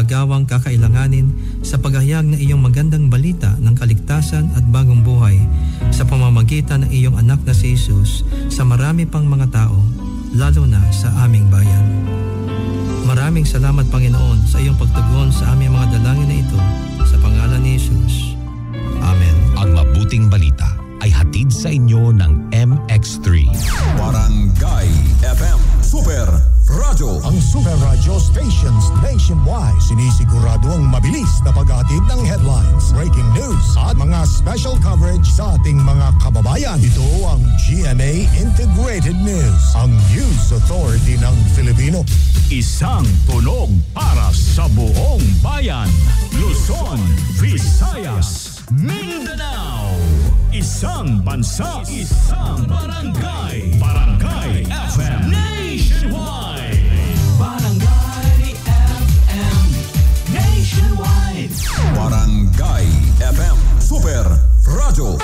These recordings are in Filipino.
manggagawang kakailanganin sa paghahayag ng iyong magandang balita ng kaligtasan at bagong buhay sa pamamagitan ng iyong anak na si Jesus sa marami pang mga tao, lalo na sa aming bayan. Maraming salamat, Panginoon, sa iyong pagtugon sa aming mga dalangin na ito sa pangalan ni Jesus. Amen. Ang mabuting balita ay hatid sa inyo ng MX3. Barangay FM Super Radio. Ang Super Radio stations nationwide sinisigurado ang mabilis na paghatid ng headlines, breaking news at mga special coverage sa ating mga kababayan. Ito ang GMA Integrated News, ang News Authority ng Filipino. Isang tunog para sa buong bayan. Luzon, Visayas, Mindanao. Isang bansa, isang barangay. Barangay FM Nationwide. Barangay FM Nationwide. Barangay FM Super Radio.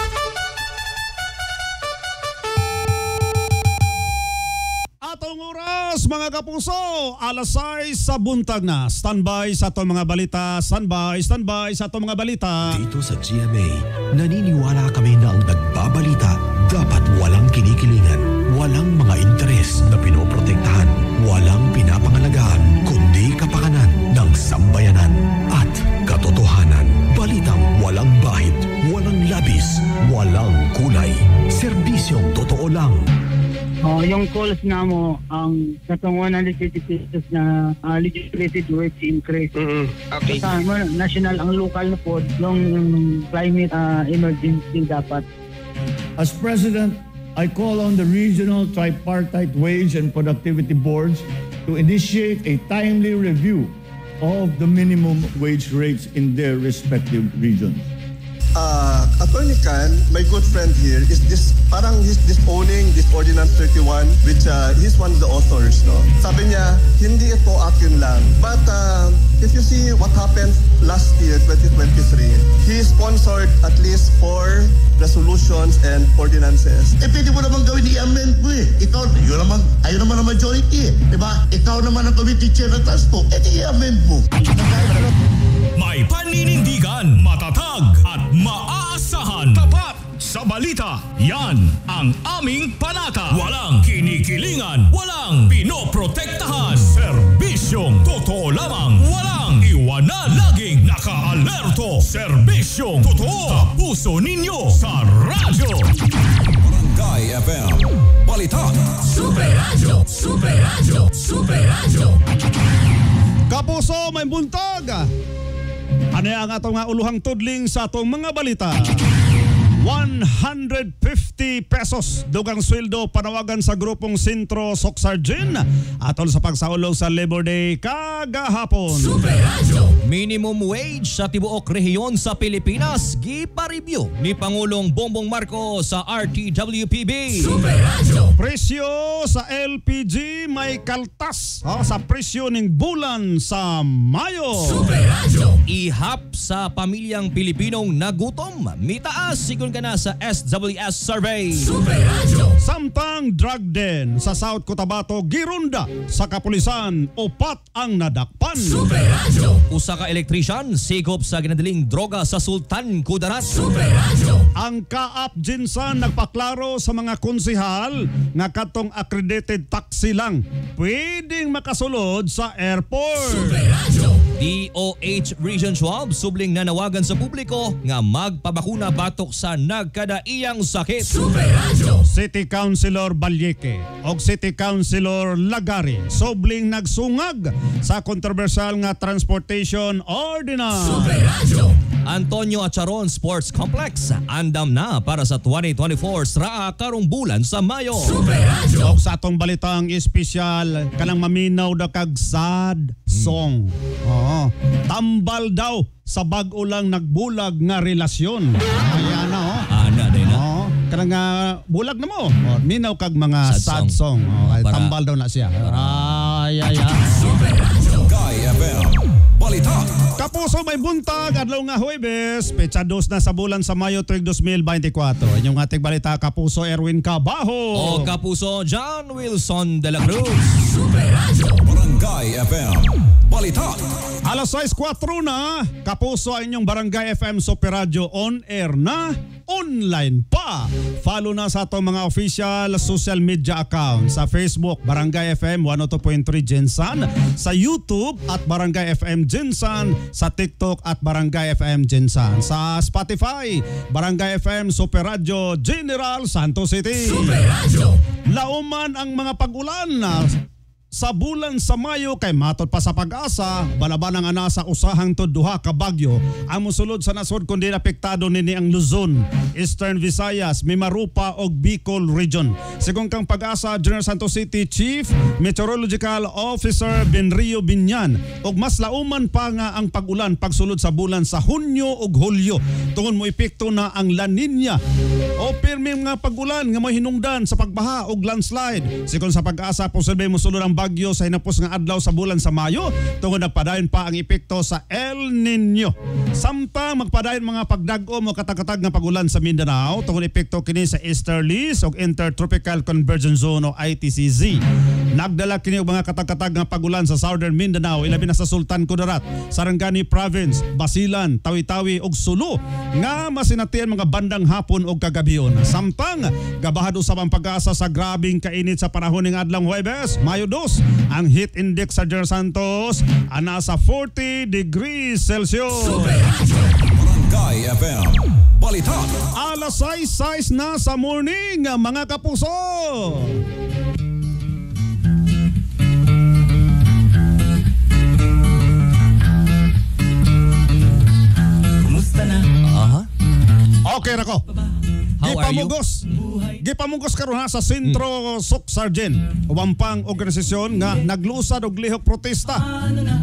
Atong oras mga kapuso, alas 6 sa buntag na. Standby sa atong mga balita, standby sa atong mga balita. Dito sa GMA, naniniwala kami na ang nagbabalita dapat walang kinikilingan, walang mga interes na pinoprotektahan, walang pinapangalagaan, kundi kapakanan ng sambayanan at katotohanan. Balitang walang bahid, walang labis, walang kulay. Serbisyong totoo lang. Yung calls na mo, ang katong 150 pesos na legislated rates increase. Okay. Kasama, national ang local na po, yung climate emergency dapat. As President, I call on the regional tripartite wage and productivity boards to initiate a timely review of the minimum wage rates in their respective regions. Attorney Can, my good friend here, is this parang he's disowning this Ordinance 31, which he's one of the authors, no? Sabi niya, hindi ito akin lang. But if you see what happened last year, 2023, he sponsored at least 4 resolutions and ordinances. Pwede mo naman gawin i-amend mo eh. Ikaw, ayaw naman ang majority eh. Diba? Ikaw naman ang committee chair ng transport. I-amend mo. May paninindigan, matatag at maaasahan. Tapat sa balita. Yan ang aming panata. Walang kinikilingan, walang pinoprotektahan. Serbisyong totoo lamang. Walang iwanan, laging naka-alerto. Serbisyong totoo. Kapuso ninyo sa radyo. Barangay FM Balita. Super Radio, Super Radio, Super Radio. Kapuso, may buntag. Ano ang atong uluhang tudling sa atong mga balita? 150 pesos dugang sweldo panawagan sa grupong Sentro Soksargen atol sa pagsaulog sa Labor Day kagahapon. Super Radio. Minimum wage sa tibuok rehiyon sa Pilipinas gipa-review ni Pangulong Bongbong Marcos sa RTWPB. Super Radio. Presyo sa LPG may kaltas sa presyo ning bulan sa Mayo. Super Radio. Ihap sa pamilyang Pilipinong nagutom mitaas sigon ka na sa SWS survey. Super Radio. Samtang drug den sa South Cotabato girunda sa kapulisan, 4 ang nadakpan. Super Radio. Usa ka elektrician sigop sa ginadaling droga sa Sultan Kudarat. Super Radio. Ang Kaap Jinsan nagpaklaro sa mga konsehal nga katong accredited taxi lang pwedeng makasulod sa airport. Super Radio. DOH Region 12 subling nanawagan sa publiko nga magpabakuna batok sa nagkadaiyang sakit. Super Radio. City Councilor Balyeque o City Councilor Lagari subling nagsungag sa kontrobersyal nga transportation ordinance. Super Radio. Antonio Acharon Sports Complex andam na para sa 2024 SRA karong bulan sa Mayo. Super Radio. O sa atong balitang espesyal kanang maminaw da kag sad song. Tambal daw sa bag-o lang nagbulag nga relasyon. Ayan na Ana din na. Kanang bulag na mo. Minaw kag mga sad song. Tambal daw na siya. Ay. Barangay FM Balita. Kapuso, may buntag adlaw nga Huwebes, petsa 2 na sa bulan sa Mayo tuig 2024. Inyong ating balita, Kapuso Erwin Cabajo. O Kapuso John Wilson de la Cruz. Super Radio. Barangay FM Balita. Alas 6:04 na, kapuso ang inyong Barangay FM Super Radio on air na, online pa. Follow na sa atong mga official social media accounts sa Facebook Barangay FM 102.3 Gensan, sa YouTube at Barangay FM Gensan, sa TikTok at Barangay FM Gensan, sa Spotify Barangay FM Super Radio General Santos City. Super Radio. Lauman ang mga pag-ulan sa bulan sa Mayo kay matod pa sa Pag-asa, balaban ang ana sa usahang to duha ka bagyo ang mosulod sa nasod kundi apektado nini ang Luzon, Eastern Visayas, Mimaropa ug Bicol Region. Sigon kang Pag-asa General Santos City Chief Meteorological Officer Benrio Binyan, ug mas lauman pa nga ang pag-ulan pagsulod sa bulan sa Hunyo ug Hulyo tungod mo epekto na ang La Nina o pirmi nga pag-ulan nga may hinungdan sa pagbaha ug landslide. Sigon sa Pag-asa posible mosulod ang bagyo sa hinapos nga adlaw sa bulan sa Mayo tungod nagpadayon pa ang epekto sa El Nino. Samtang magpadayon mga pagdag-o mo katakatag nga pag-ulan sa Mindanao tungod epekto kini sa easterlies ug intertropical convergence zone o ITCZ. Nagdala kini og mga katakatag nga pag-ulan sa Southern Mindanao ilabi na sa Sultan Kudarat, Sarangani Province, Basilan, Tawi-Tawi ug Sulu nga masinatian mga bandang hapon ug kagabion. Samtang gabahad usab ang Pag-asa sa grabing kainit sa panahon ning adlaw Huwebes, Mayo 2. Ang heat index sa General Santos ana sa 40 degrees Celsius. Barangay FM Balita. Alas 6 na sa morning mga kapuso. Kumusta na? Okay rako. Gipamugos karon sa Sentro Sok Sargent, uwampang organisasyon nga naglusad og lihok protesta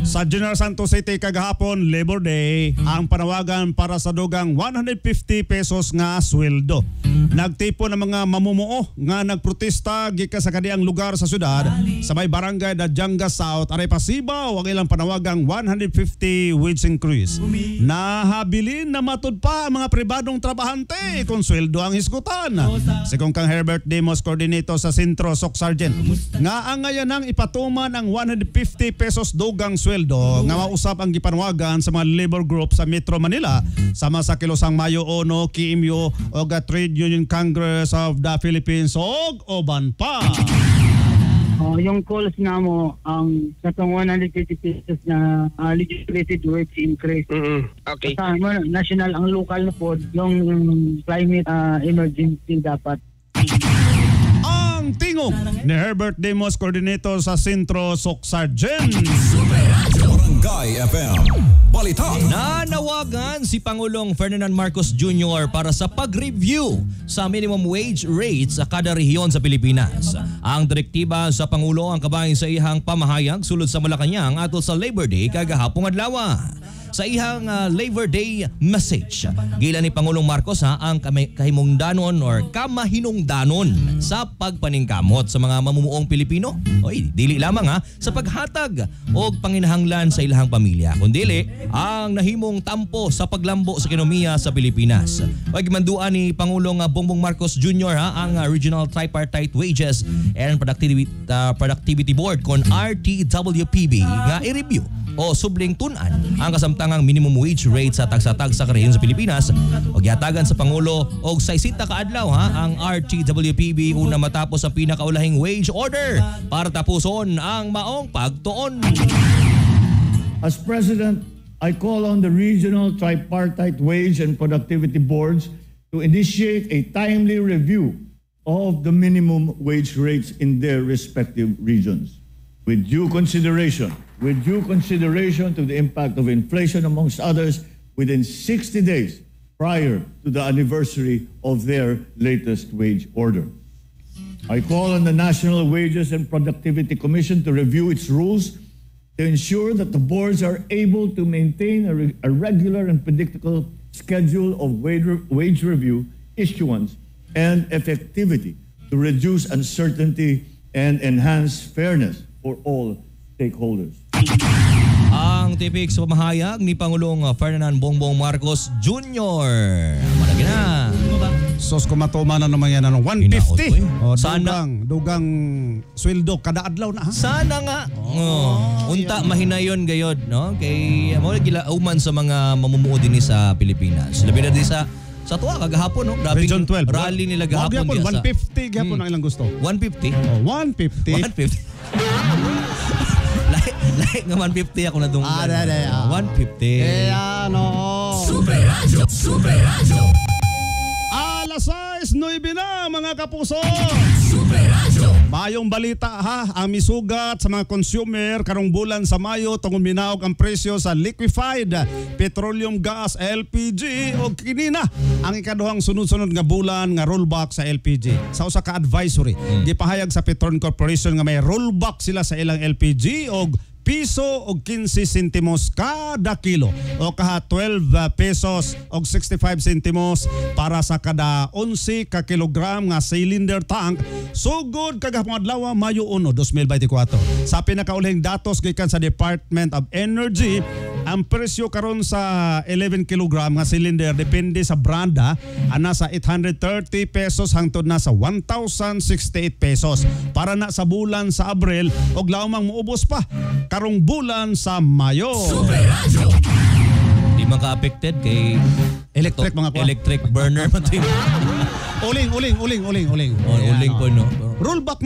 sa General Santos City kagahapon Labor Day ang panawagan para sa dugang 150 pesos nga sweldo. Nagtipon ang mga mamumuo nga nagprotesta gikan sa kaniang lugar sa syudad sa may barangay Dadyanga South aray pasibaw ang ilang panawagang 150 wage increase. Nahabilin na matud pa ang mga pribadong trabahante kung sweldo ang hisgutan. Sigon kang Herbert Demos, coordinator sa Sentro Sok Sargent, nga ang ngayon ang ipatuman ang 150 pesos dugang sweldo nga mausap ang gipanwagan sa mga labor group sa Metro Manila sama sa Kilosang Mayo Ono, KMU o Trade Union Congress of the Philippines ug uban pa. Yung calls nga mo ang katong 150 pesos na legislated wage increase. Okay. Kasama national ang local na po yung climate emergency dapat. Ang tingog ni Herbert Demos, coordinator sa Sentro Sok Sargent. Barangay FM Balita. Nanawagan si Pangulong Ferdinand Marcos Jr. para sa pag-review sa minimum wage rates sa kada rehiyon sa Pilipinas. Ang direktiba sa Pangulo ang kabahin sa ihang pamahayag sulod sa Malacanang atol sa Labor Day kagahapong adlaw. Sa ihang Labor Day message, gila ni Pangulong Marcos ang kahimungdanon or kamahinungdanon sa pagpaningkamot sa mga mamumuong Pilipino. Oy, dili lamang sa paghatag o panginahanglan sa ilang pamilya, kundili ang nahimong tampo sa paglambo sa ekonomiya sa Pilipinas. Pagmanduan ni Pangulong Bongbong Marcos Jr. ang Regional Tripartite Wages and Productivity Board kon RTWPB nga i-review o subling tunan ang kasamtangang minimum wage rate sa tagsa-tagsa sa rehiyon sa Pilipinas o gihatagan sa Pangulo og 60 ka adlaw ang RTWPB una matapos ang pinakaulahing wage order para tapuson ang maong pagtuon. As President, I call on the Regional Tripartite Wage and Productivity Boards to initiate a timely review of the minimum wage rates in their respective regions. With due consideration to the impact of inflation, amongst others, within 60 days prior to the anniversary of their latest wage order. I call on the National Wages and Productivity Commission to review its rules to ensure that the boards are able to maintain a regular and predictable schedule of wage review, issuance, and effectivity to reduce uncertainty and enhance fairness for all stakeholders. Ang tipik sa pamahayag ni Pangulong Ferdinand Bongbong Marcos Jr. Malagi na. Sos kumatuman na naman yan, 150. Hinaot, eh. Sana. Dugang sweldo kada adlaw na ha. Sana nga. Unta mahinayon gayod, no? Kay mo gilauman sa mga mamumuo din sa Pilipinas. Labi na din sa tuwa kagahapon, no? Grabing Region 12. rally nila gahapon diya sa 150 gihapon ang ilang gusto. 150. 150. 150. Like nga 150 ako na dong. 150. Super Radio. Alas 6:09 na mga kapuso. Super Radio. Mayong balita ha, ang misugat sa mga consumer karong bulan sa Mayo tungod minaog ang presyo sa liquefied petroleum gas LPG o kinina ang ikaduhang sunod-sunod nga bulan nga rollback sa LPG. Sa usa ka advisory, gipahayag sa Petron Corporation nga may rollback sila sa ilang LPG og piso og 15 sentimos kada kilo o kaha 12 pesos og 65 sentimos para sa kada 11 ka kilogram nga cylinder tank sugod kagahapon adlaw Mayo 1, 2024. Sa pinakaulihing datos gikan sa Department of Energy, ang presyo karon sa 11 kilogram nga cylinder depende sa branda ana sa 830 pesos hangtod na sa 1,068 pesos para na sa bulan sa Abril og lawmang muubos pa karong bulan sa Mayo. Super Radio. Di man ka-affected kay Electric mga kwa. electric burner man to. Uling. Uling po, no? Rollback.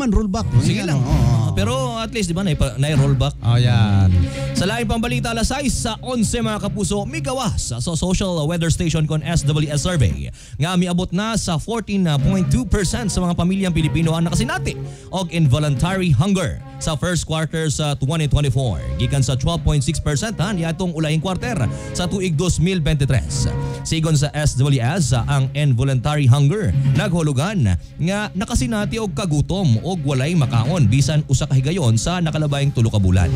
Sige lang. Pero at least, di ba, na-rollback. Yan. Sa laing pambalita, alas 6 sa 11 mga kapuso, may gawas sa social weather station kon SWS survey. Nga miabot na sa 14.2% sa mga pamilyang Pilipino ang nakasinati og involuntary hunger sa first quarter sa 2024. Gikan sa 12.6% niadtong ulahing quarter sa tuig 2023. Sigon sa SWS, ang involuntary hunger naghulugan nga nakasinati og kagutom og walay makaon bisan usa ka higayon sa nakalabayng 3 ka bulan.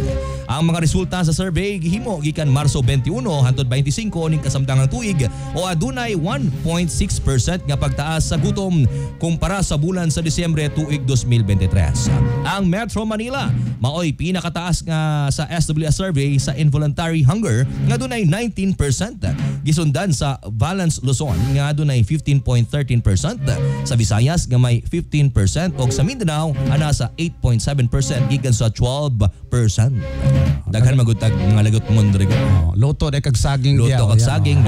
Ang mga resulta sa survey gihimo gikan Marso 21 hangtod 25 ning kasamtangang tuig o adunay 1.6% nga pagtaas sa gutom kumpara sa bulan sa Disyembre tuig 2023. Ang Metro Manila maoy pinakataas nga sa SWS survey sa involuntary hunger nga adunay 19%. Gisundan sa Valence Luzon nga adunay 15.13%, sa Visayas nga may 15% ug sa Mindanao ana sa 8.7% gikan sa 12%. Daghan magutag mga lagot mon diri. Luto day kag saging. Luto kag saging.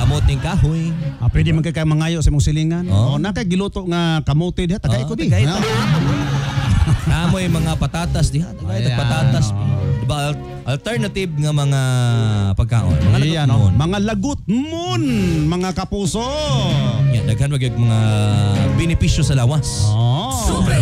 Kamot ning kahoy. Pwede man kay mangayo sa imong silingan. Nakay giluto nga kamote diha tagay ko di. Namoy mga patatas diha. Tagay patatas. Diba alternative nga mga pagkaon. Mga lagot mon, mga kapuso. Daghan mga benepisyo sa lawas. Super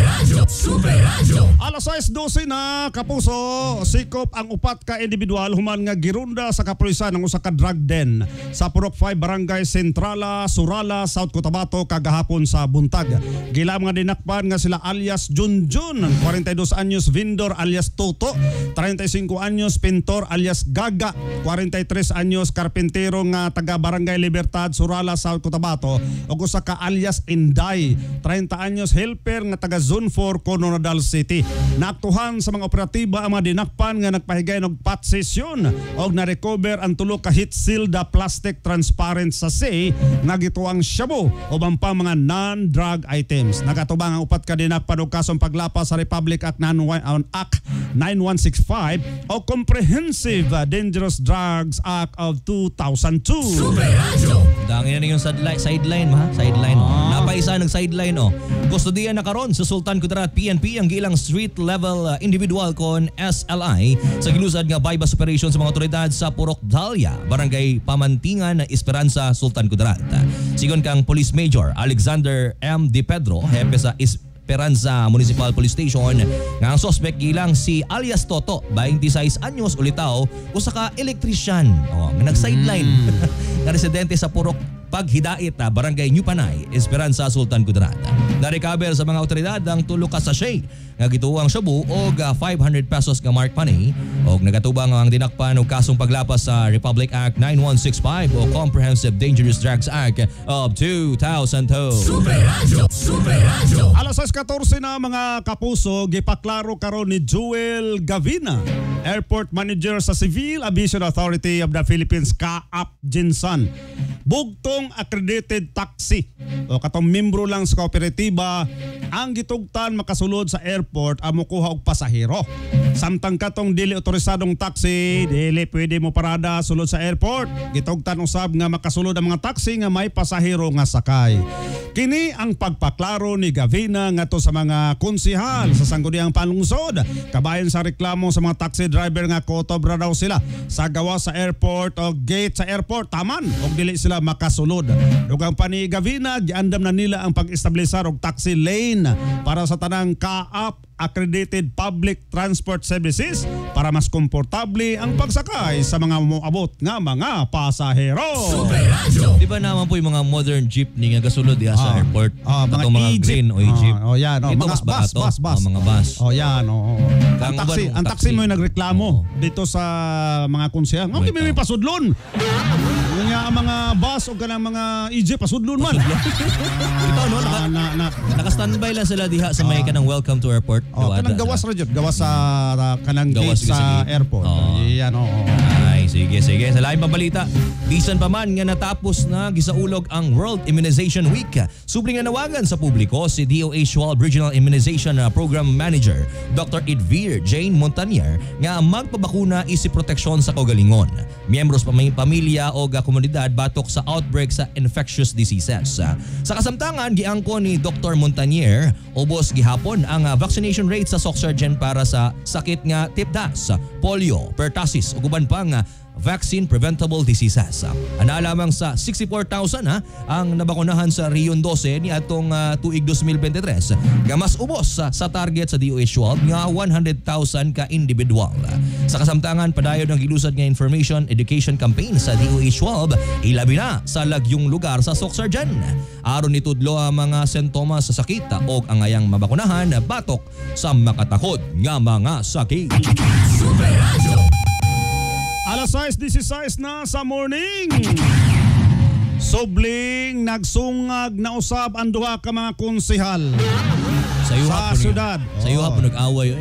Radio. Alas 6:12 na kapuso, sikop ang upat ka individual human nga girunda sa kapulisan ng usa ka drug den sa Purok 5 Barangay Centrala, Surala, South Cotabato kagahapon sa buntag. Gila mga dinakpan nga sila alias Junjun, 42 anyos vendor alias Toto, 35 anyos pintor alias Gaga, 43 anyos karpentero nga taga Barangay Libertad, Surala, South Cotabato, ug usa ka alias Inday, 30 anyos helper nga taga Zone 4 Coronadal City. Naaktuhan sa mga operatiba ang mga dinakpan nga nagpahigay og pot session og na-recover ang tulo ka heat sealed plastic transparent sachet nga gituang shabu o pa mga non-drug items. Nagatubang ang upat ka dinakpan og kasong paglapas sa Republic Act 9165 o Comprehensive Dangerous Drugs Act of 2002. Super Radio. Dangin na yung sideline ha? Sideline. Napaisa ng sideline Kustodiya na karon sa Sultan Kudarat PNP ang gilang street level individual kon SLI sa gilusad nga bypass operation sa mga otoridad sa Purok Dahlia, Barangay Pamantingan, Esperanza, Sultan Kudarat. Sigon kang Police Major Alexander M. Di Pedro, hepe sa Esperanza Municipal Police Station, nga ang suspect gilang si alias Toto, 26 anyos ulitaw, usa ka electrician nga nag-sideline na residente sa Purok Paghidait, Barangay New Panay, Esperanza, Sultan Kudarat. Na-recover sa mga otoridad ang tulo ka sachet nga gituang shabu og 500 pesos nga mark money og nagatubang ang dinakpan og kasong paglapas sa Republic Act 9165 o Comprehensive Dangerous Drugs Act of 2002. Super Radio. Alas 6:14 na mga kapuso, gipaklaro karon ni Joel Gavina, Airport Manager sa Civil Aviation Authority of the Philippines, Kaap Jinsan. bugtong accredited taxi o katong membro lang sa kooperatiba ang gitugtan makasulod sa airport ang mokuha og pasahero. Samtang katong dili otorisadong taxi, dili pwede mo parada sulod sa airport. Gitugtan usab nga makasulod ang mga taxi nga may pasahero nga sakay. Kini ang pagpaklaro ni Gavina ngadto sa mga konsehal sa sangguniang panlungsod. Kabayan sa reklamo sa mga taxi driver nga kotobra daw sila sa gawa sa airport o gate sa airport taman og dili sila makasulod. Dugang pa ni Gavina, giandam na nila ang pag-establisar og taxi lane para sa tanang kaap accredited public transport services para mas komportable ang pagsakay sa mga moabot nga mga pasahero. Di ba naman po yung mga modern jeepney nga gasulod diha sa airport? Mga green o jeep. Yan, ito mga mas bus. Mga bus. Yan, Ang taxi mo yung nagreklamo dito sa mga konsehal. Okay, may pasudlon. Yung nga ang mga bus o kanang mga EJ pasudlon man. Ito no, naka-standby lang sila diha sa may kanang welcome to airport. Kanang gawas ra jud, gawas sa kanang gate sa airport. Yan Ay, sige. Sa laing pabalita, bisan pa man nga natapos na gisaulog ang World Immunization Week, subling nga nawagan sa publiko si DOH Schwalb Regional Immunization Program Manager Dr. Edvir Jane Montanier nga magpabakuna isip proteksyon sa kaugalingon. Miyembros pa may pamilya o komunidad batok sa outbreak sa infectious diseases. Sa kasamtangan, giangko ni Dr. Montanier, ubos gihapon ang vaccination rate sa Soxargen para sa sakit nga tipdas, polio, pertussis ug uban pang vaccine preventable diseases. Ana lamang sa 64,000 ang nabakunahan sa Rion 12 ni atong tuig 2023. Gamas ubos sa target sa DOH Schwalb nga 100,000 ka individual. Sa kasamtangan, padayon ang gilusad nga information education campaign sa DOH Schwalb ilabi na sa lagyong lugar sa Soxargen. Aron nitudlo ang mga sintomas sa sakit o ang ayang mabakunahan batok sa makatakod nga mga sakit. Super Radio. Alas 6:16 na sa morning. Sobling nagsungag na usab ang duha ka mga konsehal sa syudad. Sa iyo hapon nag-away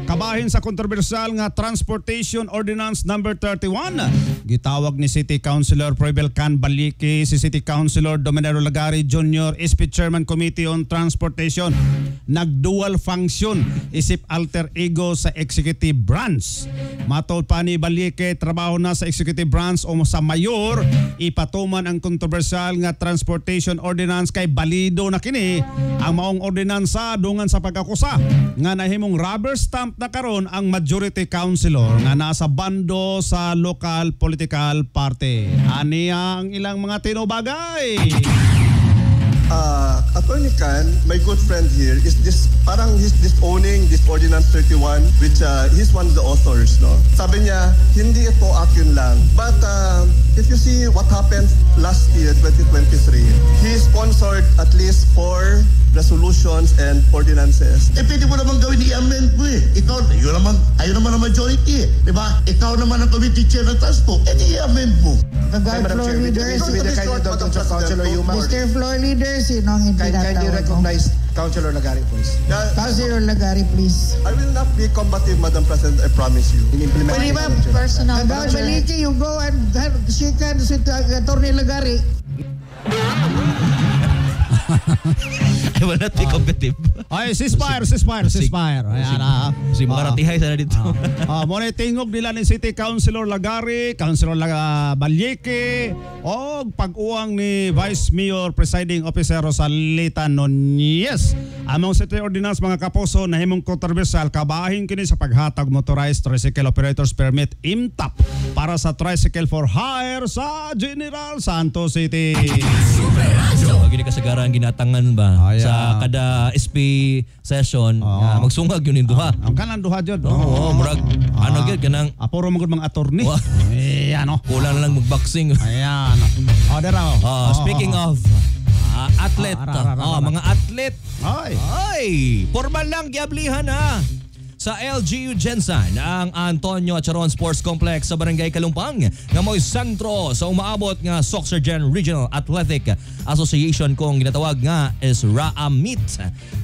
Kabahin sa kontrobersyal nga Transportation Ordinance number 31. Gitawag ni City Councilor Proibel Can Baliki si City Councilor Dominero Lagari Jr. SP Chairman Committee on Transportation. Nagdual function isip alter ego sa executive branch. Matod pa ni Baliki, trabaho na sa executive branch o sa mayor, ipatuman ang kontrobersyal nga Transportation Ordinance kay balido na kini ang maong ordinansa dungan sa pagkakusa nga nahimong rubber stamp na karon ang majority councilor nga nasa bando sa local political party. Aniya ang ilang mga tinubagay. Attorney Can, my good friend here, is he's disowning this Ordinance 31, which he's one of the authors, no? Sabi niya, hindi ito akin lang. But if you see what happened last year, 2023, he sponsored at least 4 resolutions and ordinances. Pwede mo naman gawin i-amend mo Ikaw, ayaw naman ang majority Diba? Ikaw naman ang committee chair ng transport. I-amend mo. Floor leader, Mr. Floor Leader, sino ang Kindly recognize Councilor Lagari, please. Councilor Lagari, please. I will not be combative, Madam President, I promise you. Pwede ba? Personal. About Baliki, you go and shake hands with Attorney Lagari. I will not be competitive. Ay, ceasefire. Ayan Si Maratihay sana dito. Muna tingog nila ni City Councilor Lagari, Councilor Balyeke, o pag-uwang ni Vice Mayor Presiding Officer Rosalita Nunez. Among City Ordinance mga kapuso na himong kontrobersyal kabahin kini sa paghatag Motorized Tricycle Operators Permit IMTAP para sa tricycle for hire sa General Santos City. Gini kasagaran ginatangan ba sa kada SP session magsungag yun yung duha. Ang kanang duha jud. Murag ano gyud kanang apuro mo mga attorney. Kulang lang magboxing. Ayan. Speaking of athlete, mga athlete. Ay, formal lang giablihan sa LGU Gensan ang Antonio Acharon Sports Complex sa Barangay Kalumpang nga mo'y sentro sa umaabot nga Soxargen Regional Athletic Association kung ginatawag nga is RAAMIT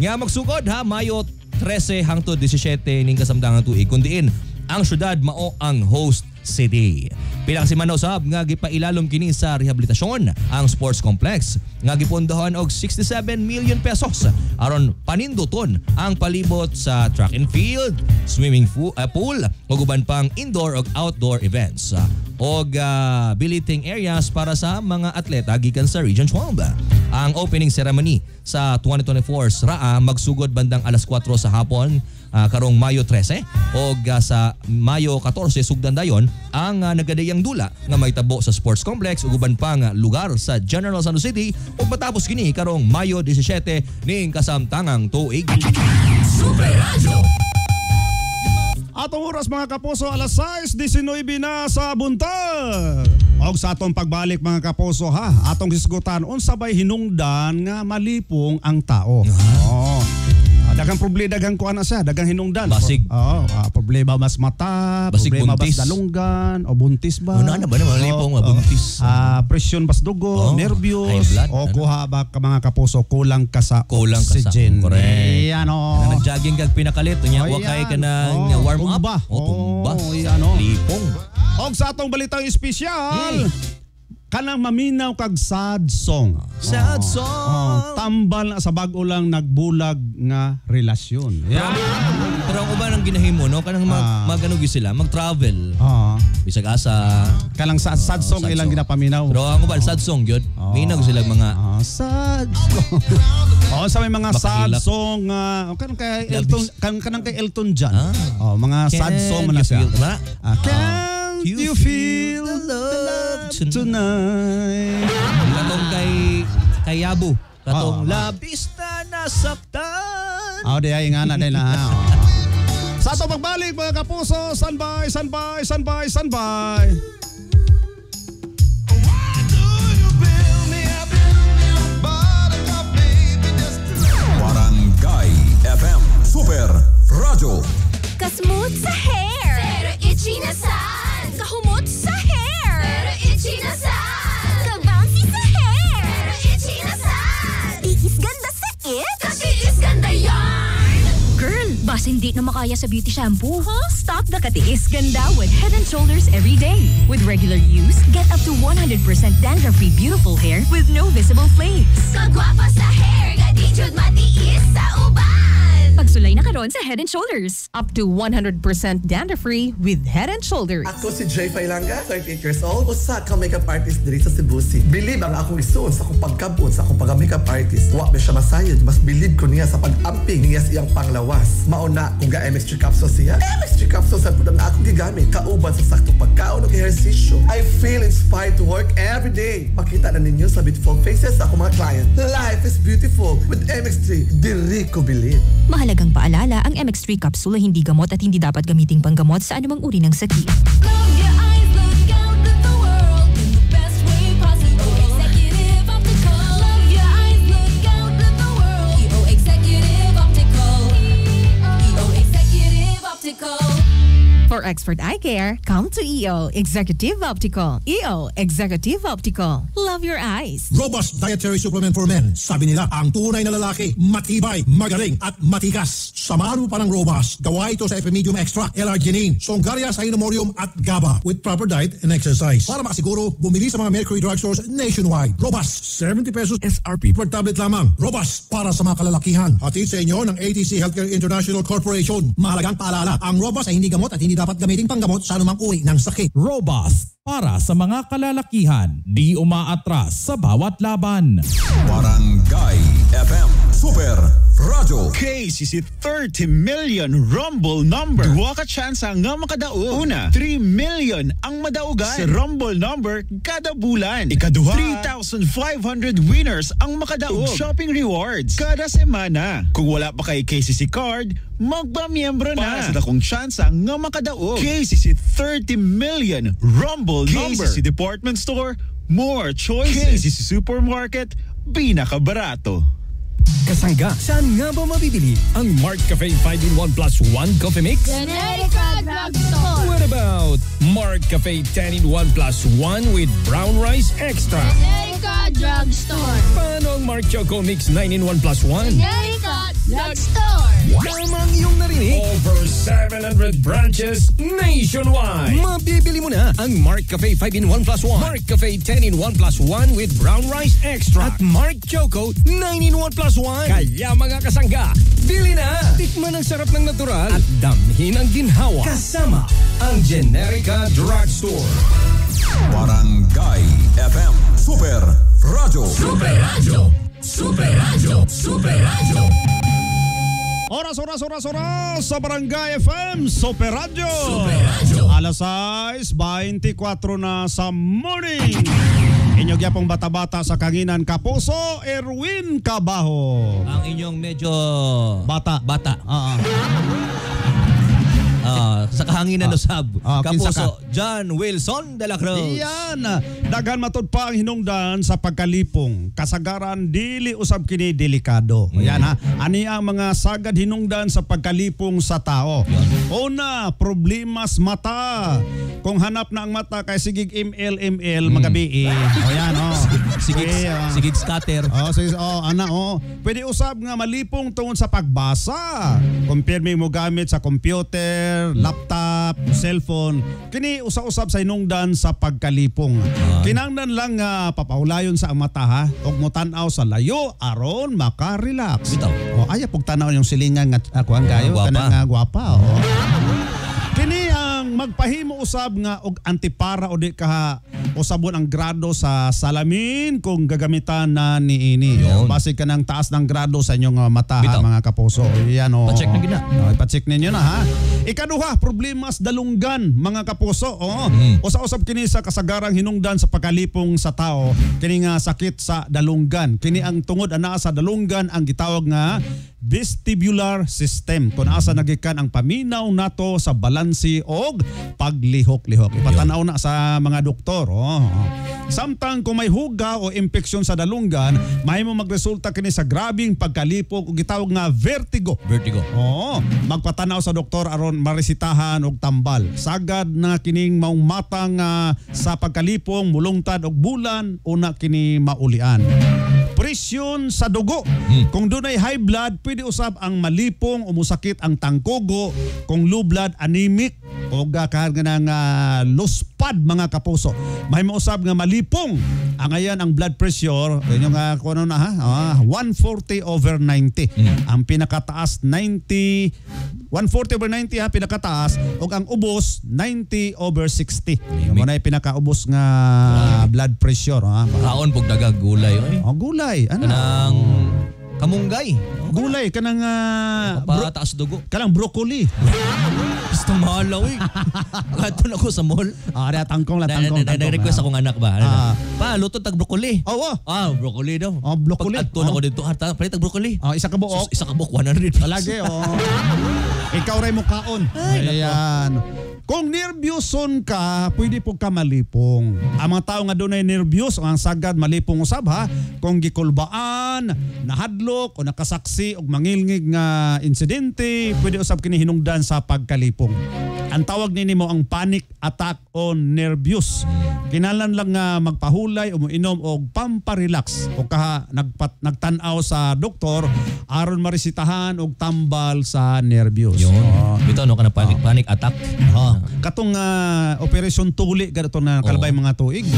nga magsugod Mayo 13 hangtod 17 ning kasamtangang tuig kundiin ang syudad mao ang host city. Pinakasimanaw sab nga gipailalom kini sa rehabilitasyon ang sports complex nga gipondohan og 67 million pesos aron paninduton ang palibot sa track and field, swimming pool ug uban pang indoor ug outdoor events og billeting areas para sa mga atleta gikan sa Region 12. Ang opening ceremony sa 2024 SRAA magsugod bandang alas 4 sa hapon karong Mayo 13 o sa Mayo 14 sugdan dayon ang nagadayang dula nga mahitabo sa sports complex ug uban pang lugar sa General Santos City ug matapos kini karong Mayo 17 ning kasamtangang tuig. Super Radio. Atong oras mga kapuso, alas 6:19 na sa buntag. Og sa atong pagbalik mga kapuso atong hisgutan unsa bay hinungdan nga malipong ang tao. Dagang problema, dagang kuan na siya, dagang hinungdan. Basig. Problema mas mata, basig problema buntis. bas dalunggan, o buntis ba? Ano ba na malipong buntis? Presyon bas dugo, nervyos, o kuha ba ka mga kapuso, kulang ka sa oxygen. Correct. Yan nag-jogging kag pinakalit, unya wakay ka na warm up. Tumba. Lipong. Og sa atong balitang espesyal, kanang maminaw kag sad song. Sad song. Tambal sa bag-o lang nagbulag nga relasyon. Pero ang uban ang ginahimo no kanang maganugi sila, mag-travel. Bisag asa kanang sad song ilang ginapaminaw. Pero ang uban sad song gyud. Minag sila mga sad song. Sa may mga sad song kanang kay Elton John. Mga sad song man na siya. Can you feel the love tonight? Katong kay Yabu. Katong labis na nasaktan. Di ay nga na din na. Sa ito pagbalik mga kapuso, standby. Barangay FM Super Radio. Kasmooth sa hair, pero itchy na sad. Kahumot sa hair, pero itchy na sad. Kabouncy sa hair, pero itchy na sad. Tiis ganda sa it, kasi is ganda yarn. Girl, basta hindi na makaya sa beauty shampoo, Stop the katiis ganda with Head & Shoulders every day. With regular use, get up to 100% dandruff-free beautiful hair with no visible flakes. Kagwapa sa hair, gadijud matiis sa uban. Pagsulay na karon sa Head & Shoulders. Up to 100% dandruff-free with Head & Shoulders. Ako si Jay Failanga, 38 years old. Usa ka makeup artist diri sa Cebu City. Believe ang akong isuon sa akong pagkabot sa akong pagka-makeup artist. Wa ba siya masayod, mas believe ko niya sa pag-amping niya sa iyang panglawas. Mauna kung ga MSG capsule siya. MSG capsule sa pudang na akong gigamit. Kauban sa saktong pagkaon ng ehersisyo. I feel inspired to work every day. Makita na ninyo sa beautiful faces sa akong mga client. Life is beautiful with MX3. Diri ko believe. Mahalagang paalala, ang MX3 capsule ay hindi gamot at hindi dapat gamiting panggamot sa anumang uri ng sakit. For expert eye care, come to EO Executive Optical. EO Executive Optical. Love your eyes. Robust dietary supplement for men. Sabi nila, ang tunay na lalaki, matibay, magaling, at matigas. Samahan mo pa ng Robust. Gawa ito sa Epimedium Extract, L-Arginine, Songaria Cynomorium at GABA with proper diet and exercise. Para makasiguro, bumili sa mga Mercury drugstores nationwide. Robust, 70 pesos SRP per tablet lamang. Robust, para sa mga kalalakihan. Hatid sa inyo ng ATC Healthcare International Corporation. Mahalagang paalala, ang Robust ay hindi gamot at hindi dapat gamitin panggamot sa anumang uri ng sakit. Robust, para sa mga kalalakihan, di umaatras sa bawat laban. Barangay FM Super Radio. KCC 30 million Rumble number. Duwa ka chance nga makadaog. Una, 3 million ang madaugan sa Rumble number kada bulan. Ikaduha, 3,500 winners ang makadaog. Shopping rewards kada semana. Kung wala pa kay KCC card, magba-miyembro na. Para sa dakong chance nga makadaog. KCC 30 million Rumble number. KCC Department Store, more choices. KCC Supermarket, pinakabarato. Kasangga, saan nga ba mabibili ang Mart Cafe 5-in-1 plus 1 coffee mix? Generica Drugstore. What about Mart Cafe 10-in-1 plus 1 with brown rice extra? Generica Drugstore. Paano ang Mart Choco Mix 9-in-1 plus 1? Generica Drugstore. Tamang iyong narinig. Over 700 branches nationwide. Mabibili mo una ang Mark Cafe 5-in-1 plus 1, Mark Cafe 10-in-1 plus 1 with brown rice extra, at Mark Choco 9-in-1 plus 1. Kaya mga kasangga, bili na! Tikman ang sarap ng natural at damhin ang ginhawa kasama ang Generica Drugstore. Barangay FM Super Radio. Super Radio. Super Radio. Super Radio. Oras sa Barangay FM Super Radio. Super Radio. Alas 6:24 na sa morning. Inyong yapong bata-bata sa Kanginan Kapuso, Erwin Cabajo. Ang inyong medyo bata. Sa kahanginan usab. Kapuso, Kinsa John Wilson de la Cruz. Iyan. Daghan matud pa ang hinungdan sa pagkalipong. Kasagaran dili usab kini delikado. Yan ha. Ani ang mga sagad hinungdan sa pagkalipong sa tao. Una, problemas mata. Kung hanap na ang mata kay sigig ML magabi. Yan Sigig scatter. Pwede usab nga malipong tungod sa pagbasa. Compare mo gamit sa computer, laptop, cellphone. Kini usa-usab sa hinungdan sa pagkalipong. Kinahanglan lang papahulayon sa ang mata ha. Og mo tan-aw sa layo aron maka-relax. Aya pug tan-aw yung silingan nga ako ang gayo kanang gwapa. Kini ang magpahimo usab nga og antipara o di ka usabon ang grado sa salamin kung gagamitan na niini. Base ka ng taas ng grado sa inyong mata ha, mga kapuso. Yan Pa-check na gina. Pa-check ninyo na ha. Ikaduha, problemas dalunggan mga kapuso. Usa-usab kini sa kasagarang hinungdan sa pagkalipong sa tao. Kini nga sakit sa dalunggan. Kini ang tungod ana sa dalunggan ang gitawag nga vestibular system. Kung asa nagikan ang paminaw nato sa balansi og paglihok-lihok. Ipatanaw na sa mga doktor. Samtang kung may huga o impeksyon sa dalunggan, may mo magresulta kini sa grabing pagkalipog o gitawag nga vertigo. Magpatanaw sa doktor aron maresitahan og tambal. Sagad na kining maong matang sa pagkalipong mulungtad og bulan una kini maulian. Presyon sa dugo. Kung dunay high blood, pwede usab ang malipong o musakit ang tangkugo. Kung low blood, anemic o kaharga ng luspad mga kapuso. May mausab nga malipong. Ayan ang blood pressure. Yung kung ano na ha? 140/90. Ang pinakataas 140/90 ha, pinakataas. O ang ubos 90/60. Yung muna yung pinakaubos nga blood pressure. Kaon pug dagag gulay. Gulay. Kanang kamunggay. Gulay kanang pataas dugo. Kanang broccoli. Gusto mahalaw Gato na ko sa mall. Tangkong. Nag-request akong anak ba? Pa, luto tag broccoli. Broccoli daw. Broccoli. Pag-ato na ko dito. Palit tag broccoli. Isa ka buok. Isa ka buok, 100 pesos. Talagi, Ikaw ray mo kaon. Ayan. Kung nervyoson ka, pwede po ka malipong. Ang mga tao nga doon ay nervyos o ang sagad malipong usab ha. Kung gikulbaan, nahadlok o nakasaksi o mangilngig nga insidente, pwede usab kini hinungdan sa pagkalipong. Ang tawag nimo ang panic attack o nervyos. Kinahanglan lang nga magpahulay o moinom og pamparelax o nagtan-aw sa doktor aron maresitahan og tambal sa nervyos. Bitaw no kana panic attack. Katong operasyon tuli kadto na kalbay mga tuig.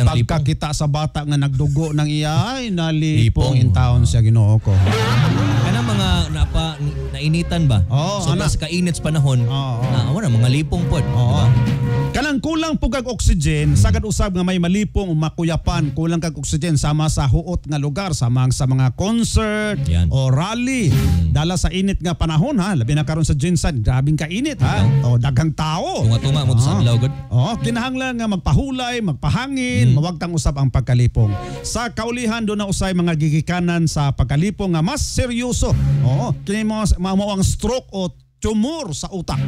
Pagkakita sa bata nga nagdugo ng iyay nalipong in town siya Ginoo ko. Kana mga nainitan ba? So mas kainit sa panahon. Wala mga lipong pod, diba? Kanang kulang pug kag oxygen, sagad usab nga may malipong o makuyapan, kulang kag oxygen sama sa huot nga lugar, sama sa mga concert o rally. Dala sa init nga panahon ha, labi na karon sa Jinsan, grabing kainit ha. Daghang tao. Tunga-tunga mo sa adlaw gud. Kinahanglan nga magpahulay, magpahangin, mawagtang usab ang pagkalipong. Sa kaulihan do na usay mga gigikanan sa pagkalipong nga mas seryoso. Kini mo ang stroke o tumor sa utak.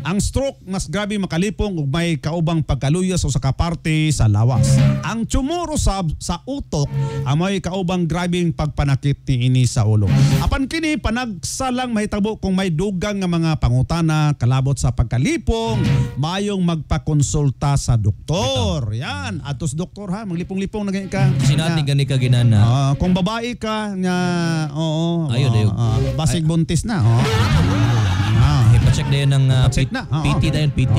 Ang stroke mas grabe makalipong ug may kaubang pagkaluyas o sa kaparte sa lawas. Ang tumor usab sa utok may kaubang grabing pagpanakit niini sa ulo. Apan kini panagsalang mahitabo kung may dugang nga mga pangutana kalabot sa pagkalipong, mayong magpakonsulta sa doktor. Yan, atos doktor ha, maglipong-lipong na ka. Sinati gani ka ginana. Kung babae ka nga basig buntis na. Pa-check na yun ng PT na yun, PT.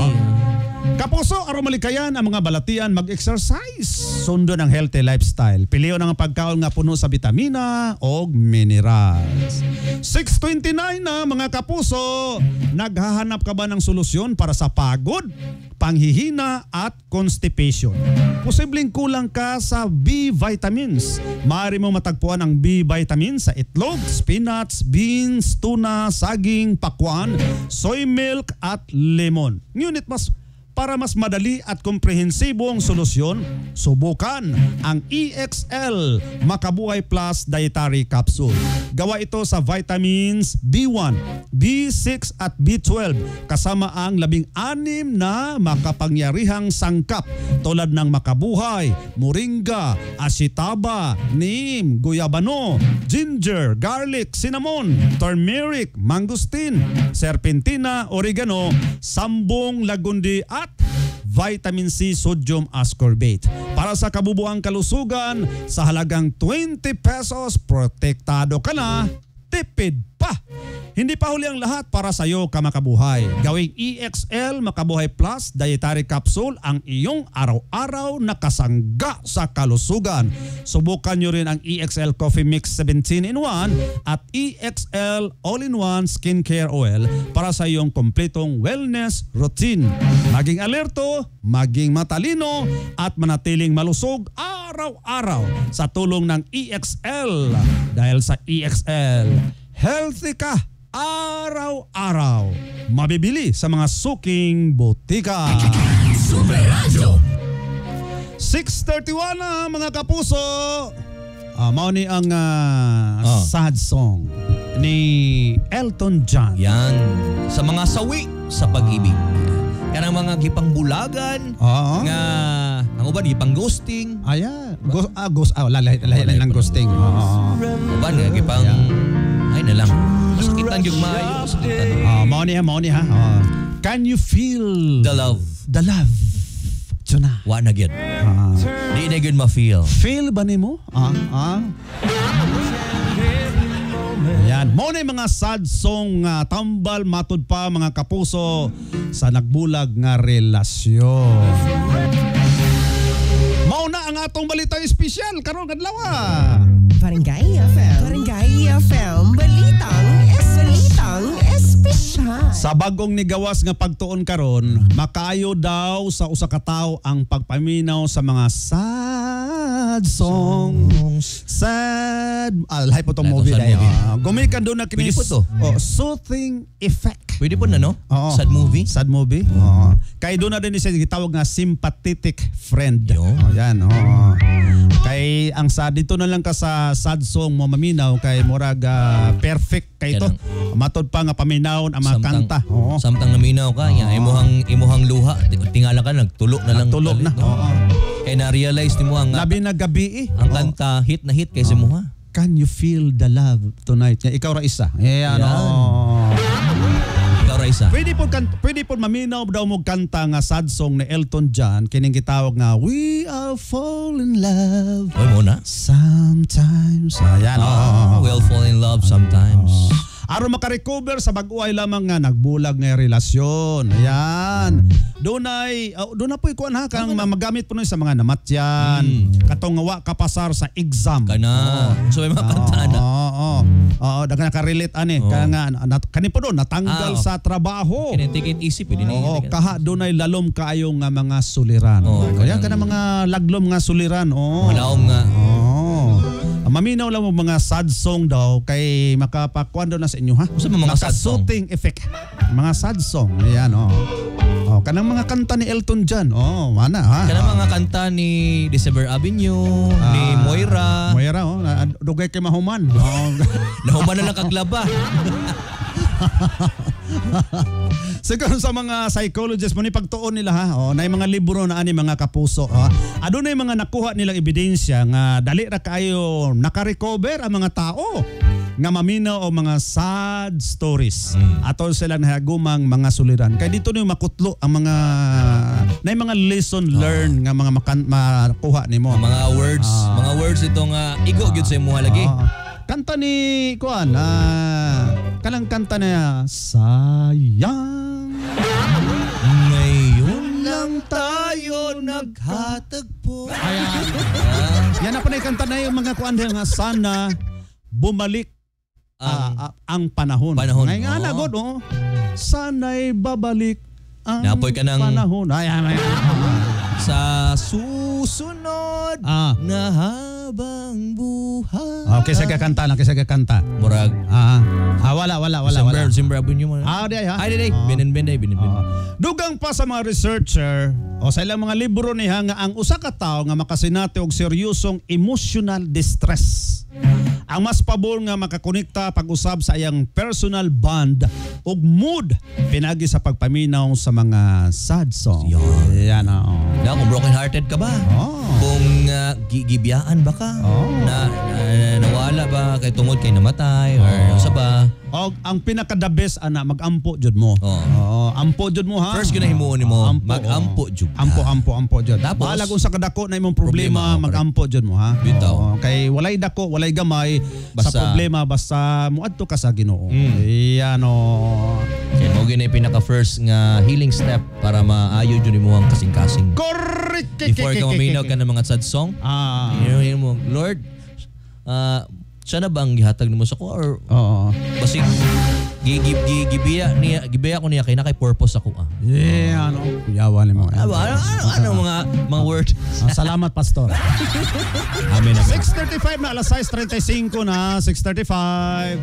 Kapuso, aron malikayan ang mga balatian mag-exercise. Sundo ng healthy lifestyle. Piliyo ng pagkaon nga puno sa vitamina o minerals. 6:29 na mga kapuso. Naghahanap ka ba ng solusyon para sa pagod, panghihina at constipation? Posibleng kulang ka sa B vitamins. Maaari mo matagpuan ang B vitamins sa itlog, spinach, beans, tuna, saging, pakwan, soy milk at lemon. Ngunit para mas madali at komprehensibong solusyon, subukan ang EXL Makabuhay Plus Dietary Capsule. Gawa ito sa vitamins B1, B6 at B12 kasama ang 16 na makapangyarihang sangkap tulad ng makabuhay, moringa, asitaba, neem, guyabano, ginger, garlic, cinnamon, turmeric, mangosteen, serpentina, oregano, sambong, lagundi at vitamin C sodium ascorbate. Para sa kabubuang kalusugan, sa halagang 20 pesos, protektado ka na, tipid pa. Hindi pa huli ang lahat para sa iyo ka makabuhay. Gawing EXL Makabuhay Plus Dietary Capsule ang iyong araw-araw na kasangga sa kalusugan. Subukan nyo rin ang EXL Coffee Mix 17-in-1 at EXL All-in-1 Skincare Oil para sa iyong kompletong wellness routine. Maging alerto, maging matalino at manatiling malusog araw-araw sa tulong ng EXL. Dahil sa EXL, healthy ka araw-araw. Mabibili sa mga suking butika. Super Radio. 6:31 na mga kapuso. Mao ni ang sad song ni Elton John. Yan. Sa mga sawi sa pag-ibig. Kanang mga gipangbulagan nga ang uban gipang ghosting. Lahi ng ghosting. Uban nga gipang ay na lang. Masakitan yung maayo. Mao ni ha. Can you feel the love? The love. Tuna. Wa na gyud. Di na gyud ma-feel. Feel ba nimo? Yan. Mao na mga sad song tambal matud pa mga kapuso sa nagbulag nga relasyon. Mao na ang atong balitang espesyal karon adlaw. Barangay FM, balitang espesyal. Sa bagong nigawas nga pagtuon karon, makayo daw sa usa ka tawo ang pagpaminaw sa mga sad songs. Lahi po itong movie. Gumikan doon na kinis. Pwede po to. Soothing effect. Pwede po na no? Sad movie. Kay doon na din siya gitawag nga sympathetic friend. Yan. Kay ang sad dito na lang ka sa sad song mo maminaw kay murag perfect kay ito. Matod pa nga paminawon ang mga kanta. Samtang naminaw ka, imuhang luha, tingala ka nagtulo na lang. Nagtulo na. Kaya na-realize ni mo ang labi na gabi ang kanta hit na hit kay si mo ha. Can you feel the love tonight? Ikaw ra isa. Yan. Ikaw ra isa. Pwede po maminaw daw mo kanta nga sad song ni Elton John kining gitawag nga We Are Fall in Love. Oy mo na. Sometimes. Ayan. We'll fall in love sometimes. Aron makarecover sa bag-uay lamang nga nagbulag nga relasyon. Ayan. Doon na po ikuan ha kang magamit po sa mga namatyan. Katong wa kapasar sa exam. Kana. So may mga kanta na. Dagan nakarelate ani. Kaya nga kani po doon natanggal sa trabaho. Kini take it easy pwede na. Kaha doon ay lalom kaayo nga mga suliran. Kaya kana mga laglom nga suliran. Malaom nga. Maminaw lang mo mga sad song daw kay makapakuan daw na sa inyo ha. Sa mga sad song. Soothing effect. Mga sad song. Ayan kanang mga kanta ni Elton John. Mana ha. Kanang mga kanta ni December Avenue, ni Moira. Dugay kay mahuman. Nahuman na lang kaglaba. Siguro sa mga psychologists mo ni pagtuon nila ha. Na mga libro na ani mga kapuso. Adunay mga nakuha nilang ebidensya nga dali ra kayo naka-recover ang mga tao nga maminaw o mga sad stories. Atol sila nahagumang mga suliran. Kaya dito na yung makutlo ang mga mga lesson learned nga mga makuha nimo. Mga words itong igo gyud sa imong lagi. Kanta ni kuan kanang kanta na sayang ngayon maghatagpo. Yan na pa na kanta na yung mga kuan nga sana bumalik ang panahon. Ngayon nga na, God, sana'y babalik ang Napoy ka ng panahon. Sa susunod na habang buhay. Okay, sige kanta lang, sige kanta. Murag. Wala. December abun nyo mo. Ay, binin. Dugang pa sa mga researcher o sa ilang mga libro niya nga ang usa ka tawo nga makasinati og seryosong emotional distress. Ang mas pabor nga makakonekta pag-usab sa iyang personal bond ug mood pinagi sa pagpaminaw sa mga sad song. Yan kung broken hearted ka ba? Kung gibiyaan ba ka? Na nawala ba kay tungod kay namatay or sa ba? Og ang pinaka the best ana magampo jud mo. Ampo jud mo ha. First ginahimuon nimo magampo jud. Ampo jud. Bahala kung sa kadako na imong problema magampo jud mo ha. Kay walay dako, walay gamay sa problema basta muadto ka sa Ginoo. Yan Kaya mo gina pinaka first nga healing step para maayo jud nimo ang kasing-kasing. Correct. Before ka maminaw ka ng mga sad song. Mo, Lord, siya na bang gihatag nimo sa ko or basig gibiya ko niya kay na kay purpose ako kuyawan mo. Ano mga word? Salamat pastor. Amen. 6:35 na, alas 6:35 na, 6:35.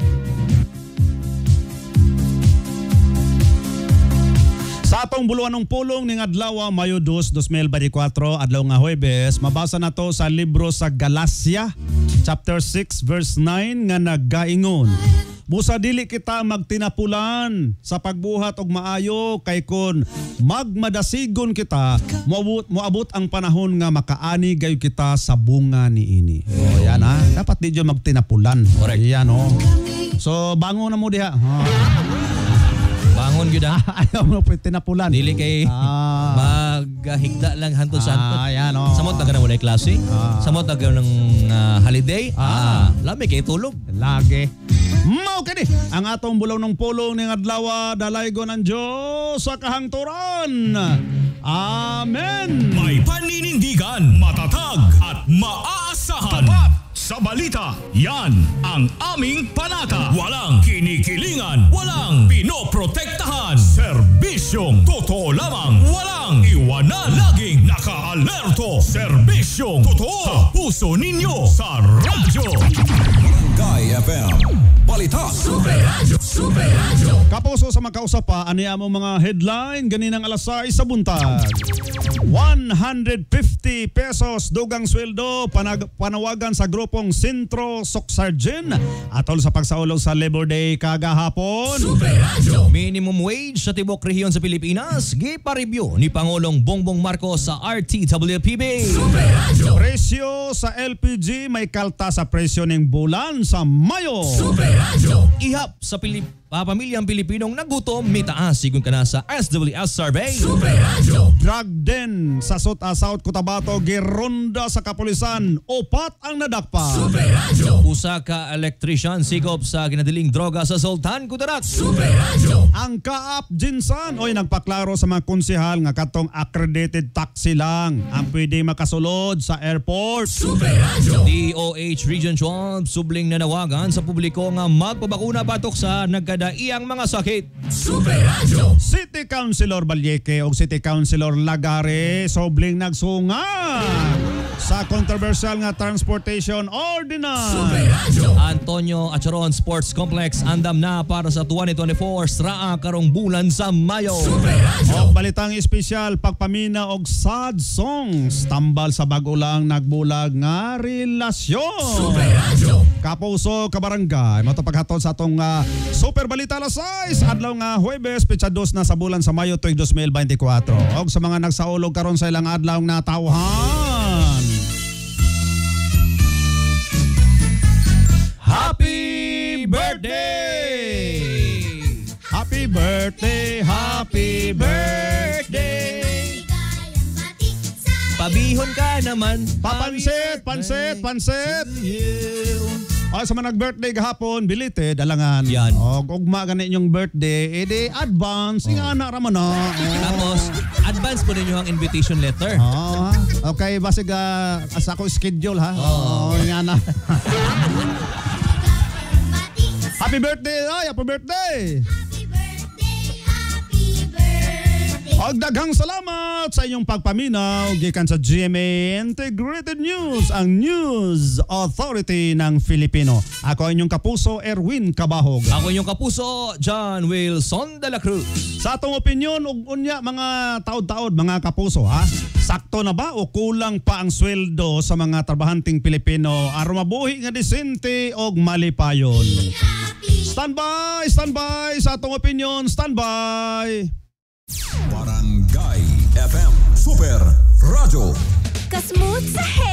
Sa atong buluan ng pulong ning adlaw Mayo 2, 2024, adlaw nga Huwebes, mabasa na to sa libro sa Galacia, chapter 6, verse 9 nga naggaingon. Busa dili kita magtinapulan sa pagbuhat og maayo kay kun magmadasigon kita moabot ang panahon nga makaani gayo kita sa bunga niini. Yan dapat di jud magtinapulan. Correct. Yan So bangon na mo diha. Bangon gyud ayaw mo tinapulan. Dili kay maghigda lang hantod sa hantod. Yan Samot taga na wala klase. Samot taga ng holiday. Lami kay tulog. Lagi. Mao kani ang atong bulaw ng pulong ning adlaw dalaygon ang Dios sa kahangturan. Amen. May paninindigan, matatag at maaasahan. Tapat sa balita. Yan ang aming panata. Walang kinikilingan, walang pinoprotektahan. Serbisyong totoo lamang, walang iwanan. Laging naka-alerto. Serbisyong totoo sa puso ninyo sa radyo. Guy FM. Balita. Super Radio. Kapuso sa magkausap pa, aniya mo mga headline ganinang alas 6 sa buntag. 150 pesos dugang sweldo panawagan sa grupong Sentro Soksargen atol sa pagsaulog sa Labor Day kagahapon. Super Radio. Minimum wage sa tibok rehiyon sa Pilipinas gipa-review ni Pangulong Bongbong Marcos sa RTWPB. Super Radio. Presyo sa LPG may kalta sa presyo ning bulan sa Mayo. Super Radio. Ihap sa pamilyang Pilipinong nagutom mitaas sigon kana sa SWS survey. Super Radio. Drug den sa South Cotabato gironda sa kapulisan, 4 ang nadakpa. Super Radio. Usa ka electrician sikop sa ginadiling droga sa Sultan Kudarat. Super Radio. Ang Kaap Jinsan nagpaklaro sa mga konsehal nga katong accredited taxi lang ang pwede makasulod sa airport. Super Radio. DOH Region 12 subling nanawagan sa publiko nga magpabakuna batok sa nagkadaiyang mga sakit. Super Radio. City Councilor Balyeque o City Councilor Lagare sobling nagsunga sa controversial nga transportation ordinance. Super Radio. Antonio Acharon Sports Complex andam na para sa 2024 SRAA karong bulan sa Mayo. Super Radio. O balitang espesyal pagpamina og sad songs tambal sa bag-o lang nagbulag nga relasyon. Super Radio. Kapuso kabarangay mato paghatod sa atong super balita alas 6 adlaw nga Huwebes petsa 2 na sa bulan sa Mayo tuig 2024. Og sa mga nagsaulog karon sa ilang adlaw na tawhan. Happy birthday! Happy birthday, happy birthday. Pabihon ka naman. Pansit. Sa mga nag-birthday gahapon, belated, alangan. Yan. Ugma gani inyong birthday, edi advance, nga na raman na. Tapos, advance po ninyo ang invitation letter. Okay, basig asa ko schedule ha. Nga na. Happy birthday! Happy birthday! Daghang salamat sa inyong pagpaminaw gikan sa GMA Integrated News, ang News Authority ng Filipino. Ako inyong kapuso, Erwin Cabahog. Ako inyong kapuso, John Wilson de la Cruz. Sa atong opinyon, unya mga taod-taod, mga kapuso, sakto na ba o kulang pa ang sweldo sa mga trabahanting Pilipino aron mabuhi nga disente og malipayon? Standby sa atong opinyon, standby. Barangay FM Super Radio. Kasmooth sa hair.